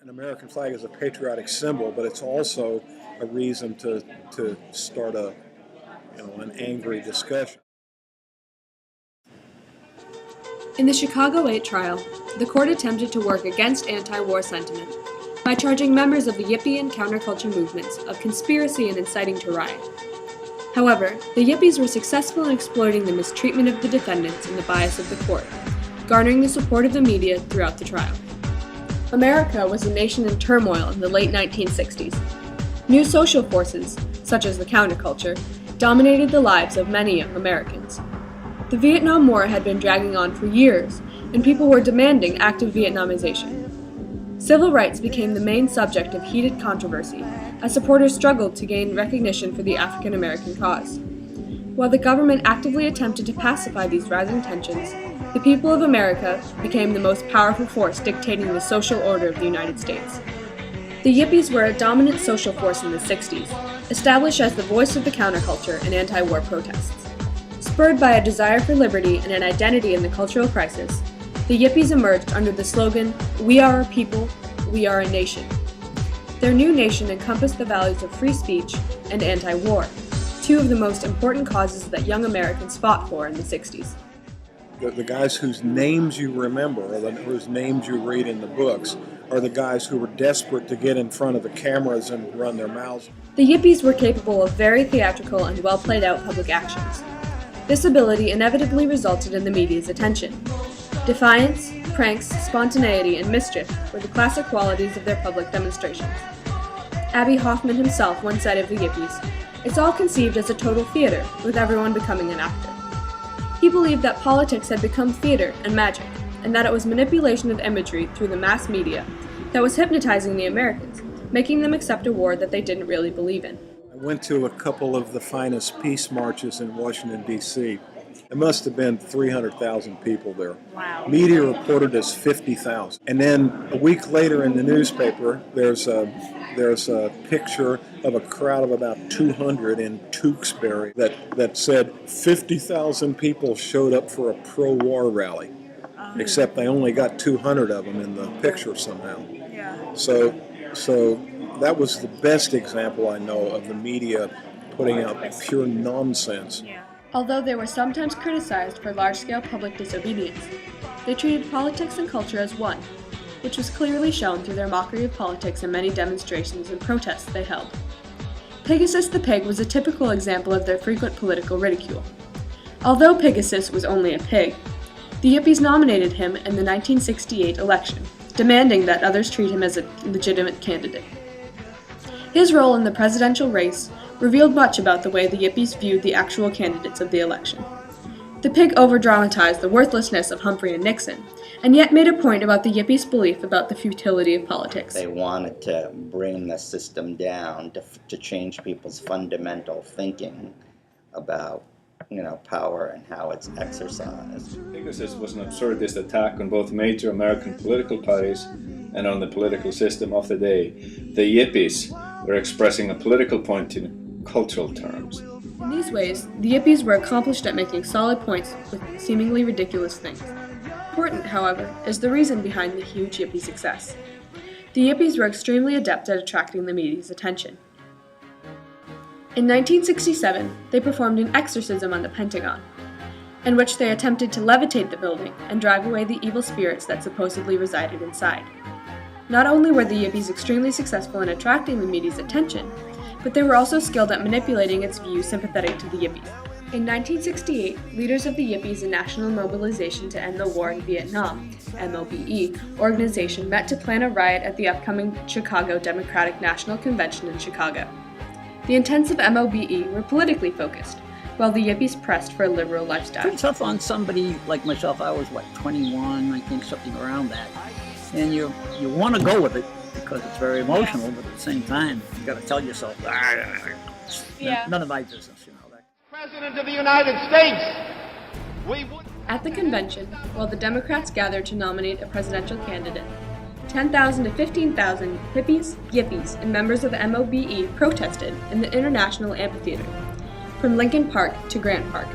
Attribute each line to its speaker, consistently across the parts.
Speaker 1: An American flag is a patriotic symbol, but it's also a reason to start an angry discussion.
Speaker 2: In the Chicago 8 trial, the court attempted to work against anti-war sentiment by charging members of the Yippie and counterculture movements of conspiracy and inciting to riot. However, the Yippies were successful in exploiting the mistreatment of the defendants and the bias of the court, garnering the support of the media throughout the trial. America was a nation in turmoil in the late 1960s. New social forces, such as the counterculture, dominated the lives of many young Americans. The Vietnam War had been dragging on for years, and people were demanding active Vietnamization. Civil rights became the main subject of heated controversy as supporters struggled to gain recognition for the African American cause. While the government actively attempted to pacify these rising tensions, the people of America became the most powerful force dictating the social order of the United States. The Yippies were a dominant social force in the 60s, established as the voice of the counterculture and anti-war protests. Spurred by a desire for liberty and an identity in the cultural crisis, the Yippies emerged under the slogan, "We are a people, we are a nation." Their new nation encompassed the values of free speech and anti-war, two of the most important causes that young Americans fought for in the 60s.
Speaker 1: The guys whose names you remember, or whose names you read in the books, are the guys who were desperate to get in front of the cameras and run their mouths.
Speaker 2: The Yippies were capable of very theatrical and well-played-out public actions. This ability inevitably resulted in the media's attention. Defiance, pranks, spontaneity, and mischief were the classic qualities of their public demonstrations. Abbie Hoffman himself once said of the Yippies, "It's all conceived as a total theater, with everyone becoming an actor." He believed that politics had become theater and magic, and that it was manipulation of imagery through the mass media that was hypnotizing the Americans, making them accept a war that they didn't really believe in.
Speaker 1: I went to a couple of the finest peace marches in Washington, D.C. There must have been 300,000 people there.
Speaker 3: Wow.
Speaker 1: Media reported as 50,000. And then a week later in the newspaper, there's a picture of a crowd of about 200 in Tewksbury that said 50,000 people showed up for a pro-war rally, except they only got 200 of them in the picture somehow.
Speaker 3: Yeah.
Speaker 1: So that was the best example I know of the media putting out pure nonsense.
Speaker 3: Yeah.
Speaker 2: Although they were sometimes criticized for large-scale public disobedience, they treated politics and culture as one, which was clearly shown through their mockery of politics in many demonstrations and protests they held. Pegasus the Pig was a typical example of their frequent political ridicule. Although Pegasus was only a pig, the Yippies nominated him in the 1968 election, demanding that others treat him as a legitimate candidate. His role in the presidential race revealed much about the way the Yippies viewed the actual candidates of the election. The pig over-dramatized the worthlessness of Humphrey and Nixon, and yet made a point about the Yippies' belief about the futility of politics.
Speaker 4: They wanted to bring the system down to change people's fundamental thinking about power and how it's exercised.
Speaker 5: Pegasus was an absurdist attack on both major American political parties and on the political system of the day. The Yippies were expressing a political point in cultural terms.
Speaker 2: In these ways, the Yippies were accomplished at making solid points with seemingly ridiculous things. Important, however, is the reason behind the huge Yippie success. The Yippies were extremely adept at attracting the media's attention. In 1967, they performed an exorcism on the Pentagon, in which they attempted to levitate the building and drive away the evil spirits that supposedly resided inside. Not only were the Yippies extremely successful in attracting the media's attention, but they were also skilled at manipulating its views sympathetic to the Yippies. In 1968, leaders of the Yippies and National Mobilization to End the War in Vietnam, MOBE, organization met to plan a riot at the upcoming Chicago Democratic National Convention in Chicago. The intents of MOBE were politically focused, while the Yippies pressed for a liberal lifestyle.
Speaker 6: Pretty tough on somebody like myself. I was, 21, I think, something around that. And you want to go with it because it's very emotional, but at the same time, you got to tell yourself, none of my business, that.
Speaker 7: President of the United States!
Speaker 2: At the convention, while the Democrats gathered to nominate a presidential candidate, 10,000 to 15,000 hippies, yippies, and members of MOBE protested in the International Amphitheater, from Lincoln Park to Grant Park.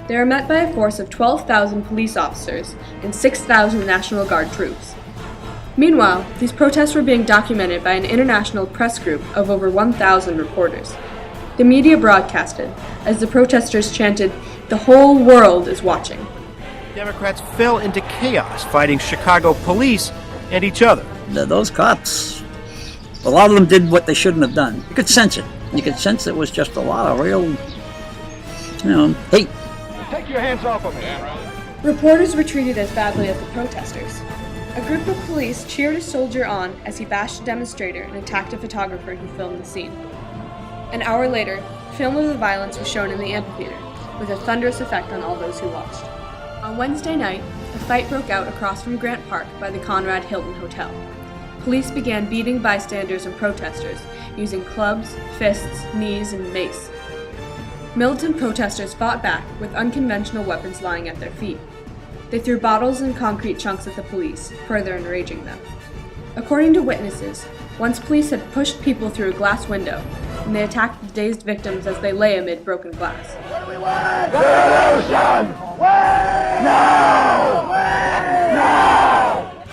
Speaker 2: They were met by a force of 12,000 police officers and 6,000 National Guard troops. Meanwhile, these protests were being documented by an international press group of over 1,000 reporters. The media broadcasted as the protesters chanted, "The whole world is watching."
Speaker 3: Democrats fell into chaos fighting Chicago police and each other.
Speaker 6: Those cops, a lot of them did what they shouldn't have done. You could sense it. You could sense it was just a lot of real, hate.
Speaker 7: Take your hands off of me.
Speaker 2: Reporters were treated as badly as the protesters. A group of police cheered a soldier on as he bashed a demonstrator and attacked a photographer who filmed the scene. An hour later, film of the violence was shown in the amphitheater, with a thunderous effect on all those who watched. On Wednesday night, a fight broke out across from Grant Park by the Conrad Hilton Hotel. Police began beating bystanders and protesters, using clubs, fists, knees, and mace. Militant protesters fought back with unconventional weapons lying at their feet. They threw bottles and concrete chunks at the police, further enraging them. According to witnesses, once police had pushed people through a glass window, and they attacked the dazed victims as they lay amid broken glass.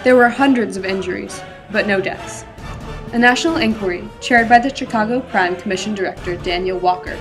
Speaker 2: There were hundreds of injuries, but no deaths. A national inquiry, chaired by the Chicago Crime Commission Director Daniel Walker,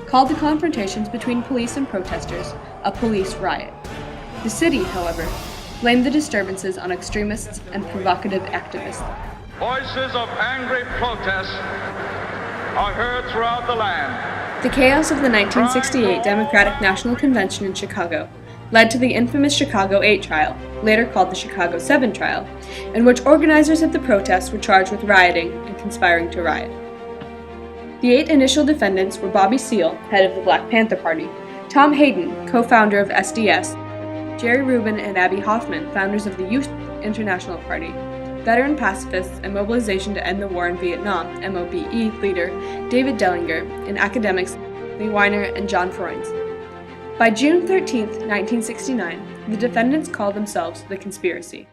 Speaker 2: called the confrontations between police and protesters a police riot. The city, however, blamed the disturbances on extremists and provocative activists.
Speaker 8: Voices of angry protest are heard throughout the land.
Speaker 2: The chaos of the 1968 Democratic National Convention in Chicago led to the infamous Chicago 8 trial, later called the Chicago 7 trial, in which organizers of the protests were charged with rioting and conspiring to riot. The 8 initial defendants were Bobby Seale, head of the Black Panther Party, Tom Hayden, co-founder of SDS, Jerry Rubin and Abby Hoffman, founders of the Youth International Party, veteran pacifists and Mobilization to End the War in Vietnam, MOBE, leader David Dellinger, and academics Lee Weiner and John Freunds. By June 13, 1969, the defendants called themselves the Conspiracy.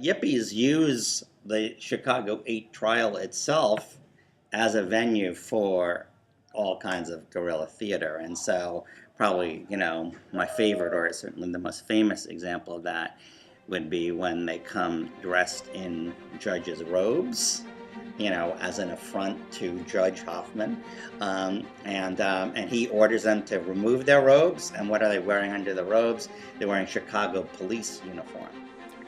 Speaker 4: Yippies use the Chicago 8 trial itself as a venue for all kinds of guerrilla theater. And so probably, my favorite, or certainly the most famous example of that would be when they come dressed in judges' robes, as an affront to Judge Hoffman. And he orders them to remove their robes. And what are they wearing under the robes? They're wearing Chicago police uniform.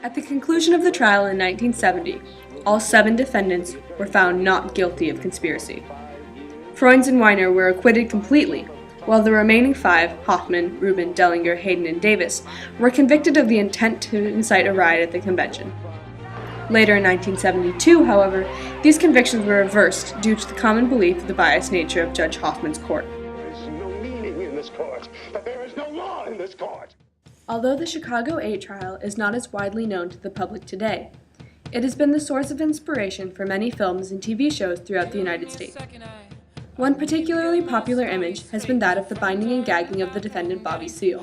Speaker 2: At the conclusion of the trial in 1970, all 7 defendants were found not guilty of conspiracy. Freunds and Weiner were acquitted completely, while the remaining 5, Hoffman, Rubin, Dellinger, Hayden, and Davis, were convicted of the intent to incite a riot at the convention. Later in 1972, however, these convictions were reversed due to the common belief of the biased nature of Judge Hoffman's court.
Speaker 7: There is no meaning in this court, but there is no law in this court.
Speaker 2: Although the Chicago 8 trial is not as widely known to the public today, it has been the source of inspiration for many films and TV shows throughout the United States. One particularly popular image has been that of the binding and gagging of the defendant Bobby Seale.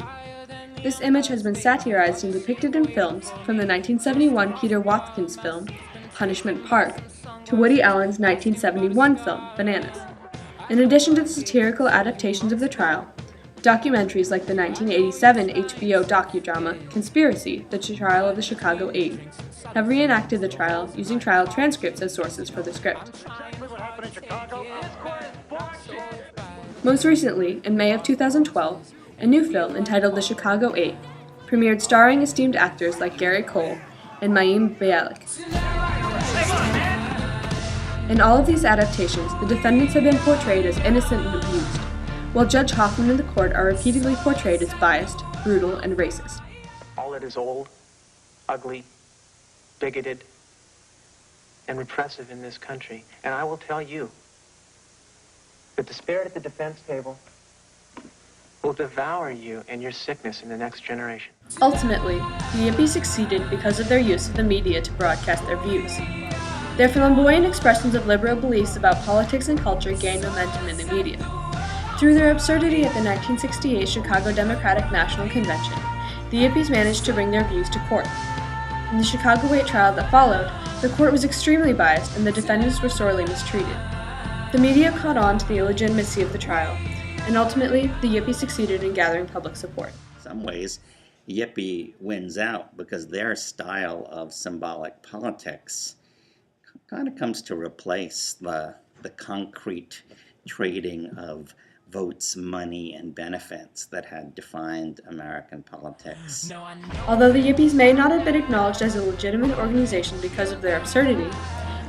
Speaker 2: This image has been satirized and depicted in films from the 1971 Peter Watkins film, Punishment Park, to Woody Allen's 1971 film, Bananas. In addition to the satirical adaptations of the trial, documentaries like the 1987 HBO docudrama Conspiracy, The Trial of the Chicago 8, have reenacted the trial using trial transcripts as sources for the script. Most recently, in May of 2012, a new film entitled The Chicago 8 premiered starring esteemed actors like Gary Cole and Mayim Bialik. In all of these adaptations, the defendants have been portrayed as innocent and abused, while Judge Hoffman and the court are repeatedly portrayed as biased, brutal, and racist.
Speaker 9: All that is old, ugly, bigoted, and repressive in this country. And I will tell you that the spirit at the defense table will devour you and your sickness in the next generation.
Speaker 2: Ultimately, the Yippies succeeded because of their use of the media to broadcast their views. Their flamboyant expressions of liberal beliefs about politics and culture gained momentum in the media. Through their absurdity at the 1968 Chicago Democratic National Convention, the Yippies managed to bring their views to court. In the Chicago 8 trial that followed, the court was extremely biased and the defendants were sorely mistreated. The media caught on to the illegitimacy of the trial, and ultimately, the Yippies succeeded in gathering public support.
Speaker 4: In some ways, Yippie wins out because their style of symbolic politics kind of comes to replace the concrete trading of votes, money, and benefits that had defined American politics.
Speaker 2: Although the Yippies may not have been acknowledged as a legitimate organization because of their absurdity,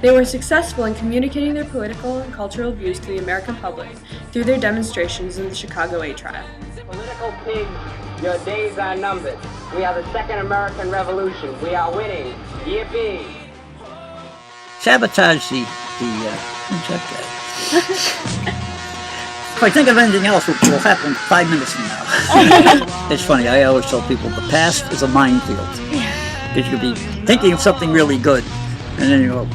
Speaker 2: they were successful in communicating their political and cultural views to the American public through their demonstrations in the Chicago 8 trial.
Speaker 10: Political pigs, your days are numbered. We are the second American Revolution. We are winning. Yippee!
Speaker 6: Sabotage what's that guy? If I think of anything else, it will happen 5 minutes from now. It's funny, I always tell people the past is a minefield. Because you could be thinking of something really good, and then you go,